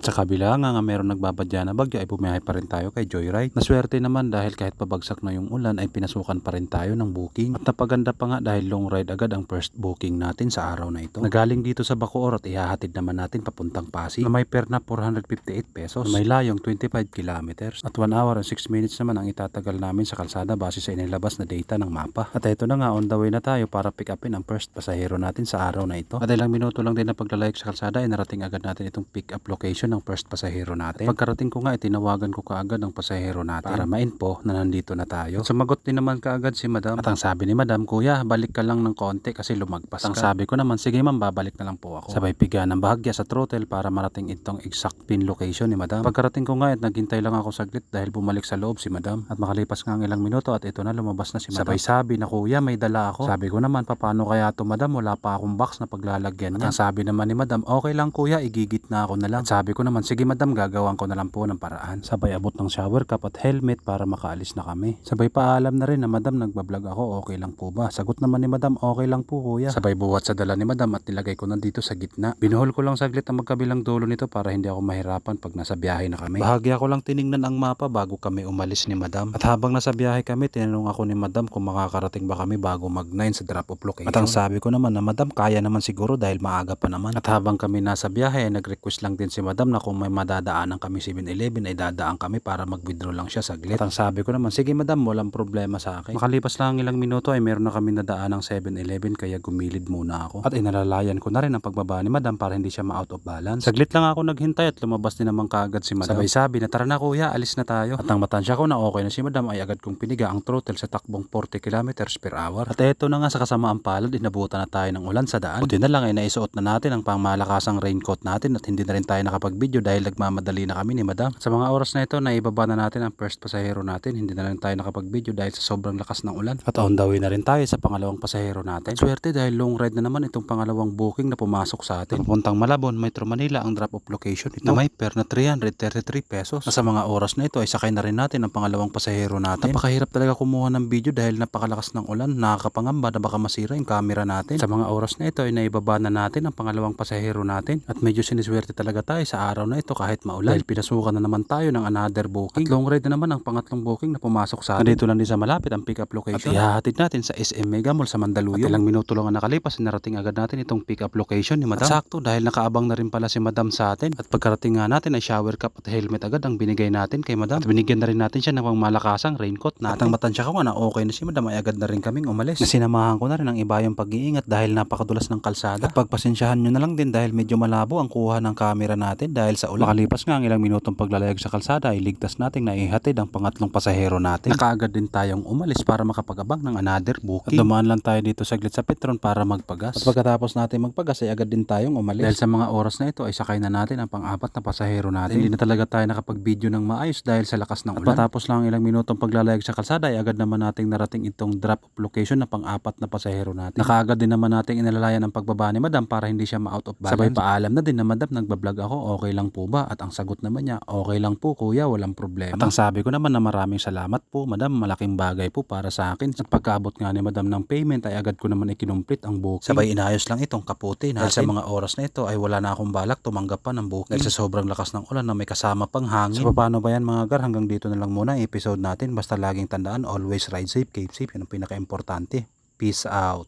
sa kabila nga meron nagbabadya na bagyo ay bumiyahe pa rin tayo kay Joyride. Naswerte naman dahil kahit pabagsak na yung ulan ay pinasukan pa rin tayo ng booking. At napaganda pa nga dahil long ride agad ang first booking natin sa araw na ito. Nagaling dito sa Bacoor at ihahatid naman natin papuntang Pasig na may fare na 458 pesos. Na may layong 25 kilometers. At 1 hour and 6 minutes naman ang itatagal namin sa kalsada base sa inilabas na data ng mapa. At ito na nga, on the way na tayo para pick upin ang first pasahero natin sa araw na ito. At ilang minuto lang din na paglalayag sa kalsada ay narating agad natin itong pick up location ng first pasahero natin. At pagkarating ko nga, itinawagan ko kaagad ang pasahero natin para ma-info na nandito na tayo. At sumagot din naman kaagad si madam. At ang sabi ni madam, kuya, balik ka lang ng konti kasi lumagpas ka. Ang sabi ko naman, sige ma'am, babalik na lang po ako. Sabay piga ng bahagya sa throttle para marating itong exact pin location ni madam. Pagkarating ko nga, naghintay lang ako saglit dahil bumalik sa loob si madam. At makalipas nga ang ilang minuto at ito na, lumabas na si madam. Sabay sabi na, kuya, may dala ako. Sabi ko naman, paano kaya to madam, wala pa akong box na paglalagyan niya. At ang sabi naman ni madam, okay lang kuya, igigit na ako na lang. At sabi ko naman, sige madam, gagawan ko na lang po ng paraan. Sabay abot ng shower cap at helmet para makaalis na kami. Sabay paalam na rin na madam, nagbablog ako, okay lang po ba? Sagot naman ni madam, okay lang po kuya. Sabay buhat sa dala ni madam at nilagay ko na dito sa gitna. Binuhol ko lang saglit ang magkabilang dulo nito para hindi ako mahirapan pag nasa biyahe na kami. Bahagya ko lang tiningnan ang mapa bago kami umalis ni madam. At habang nasa biyahe kami, tinanong ako ni madam kung makakarating ba kami bago mag-9 sa drop off location. At ang sabi ko naman na madam, kaya naman siguro dahil maaga pa naman. At habang kami nasa biyahe, nag-request lang din si madam na kung may madadaanan kami 7-Eleven ay dadaan kami para mag-withdraw lang siya saglit. At ang sabi ko naman, sige madam, walang problema sa akin. Makalipas lang ilang minuto ay meron na kami nadaan ng 7-Eleven kaya gumilid muna ako. At inalalayan ko na rin ang pagbaba ni madam para hindi siya ma-out of balance. Saglit lang ako naghintay at lumabas din naman kaagad si madam. Sabay sabi na, tara na kuya, alis na tayo. At ang matansya ko na okay na si madam ay agad kong piniga ang throttle sa takbong 40 kilometers per hour. At eto na nga, sa kasamaang palad, inabutan na tayo ng ulan sa daan. Buti na lang ay naisuot na natin ang pangmalakasang raincoat natin at hindi na rin tayo nakapag-video dahil nagmamadali na kami ni madam. At sa mga oras na ito, naibaba na natin ang first pasahero natin. Hindi na rin tayo nakapag-video dahil sa sobrang lakas ng ulan. At on the way na rin tayo sa pangalawang pasahero natin. At swerte dahil long ride na naman itong pangalawang booking na pumasok sa atin. Papuntang Malabon, Metro Manila ang drop-off location ito. Na may fare na 333 pesos. At sa mga oras na ito ay sakay na rin natin ang pangalawang pasahero natin. Napakahirap talaga kumuha ng video dahil napakalakas ng ulan. Nakakapangamba na baka masira yung camera natin. Sa mga oras na ito ay naibaba na natin ang pangalawang pasahero natin. At medyo siniswerte talaga tayo sa araw na ito kahit maulan. Dahil pinasukan na naman tayo ng another booking. At long ride na naman ang pangatlong booking na pumasok sa atin. Dito lang din sa malapit ang pick up location. At ihahatid natin sa SM Mega Mall sa Mandaluyong. At ilang minuto lang ang nakalipas, narating agad natin itong pick up location ni madam. At sakto dahil nakaabang na rin pala si madam sa atin. At pagkarating nga natin ay shower cap at helmet agad ang binigay natin kay madam. At binigyan na rin natin siya ng pangmalakasang raincoat natin. At ang matansya ko na okay na si madam ay agad na rin kaming umalis. Nasinamahan ko na rin ang ibayong pag-iingat dahil napakadulas ng kalsada. At pagpasensyahan nyo na lang din dahil medyo malabo ang kuha ng camera natin dahil sa ulan. Makalipas nga ang ilang minutong paglalayag sa kalsada ay ligtas nating naihatid ang pangatlong pasahero natin. Nakaagad din tayong umalis para makapagabang ng another booking. At dumaan lang tayo dito saglit sa Petron para magpagas. At pagkatapos natin magpagas ay agad din tayong umalis. Dahil sa mga oras na ito ay sakay na natin ang pang-apat na pasahero natin. Hindi na talaga tayo nakapag-video ng maayos dahil sa lakas ng ulan. At matapos lang ilang minutong paglalayag sa kalsada ay agad naman nating narating itong drop-off location na pang-apat na pasahero natin. Nakaagad din naman nating inalalayan ang pagbaba ni madam para hindi siya ma-out of balance. Sabay paalam na din na madam, nagbablog ako, okay lang po ba? At ang sagot naman niya, okay lang po kuya, walang problema. At ang sabi ko naman na maraming salamat po madam, malaking bagay po para sa akin. At pagkaabot nga ni madam ng payment ay agad ko naman ikinumplit ang booking. Sabay inayos lang itong kaputi natin. Dahil sa mga oras na ito ay wala na akong balak tumanggap pa ng booking. Dahil sa sobrang lakas ng ulan na may kasama pang hangin. So paano ba yan mga gar? Hanggang dito na lang muna ang episode natin. Basta laging tandaan, always ride safe, keep safe. Yan ang pinaka-importante. Peace out.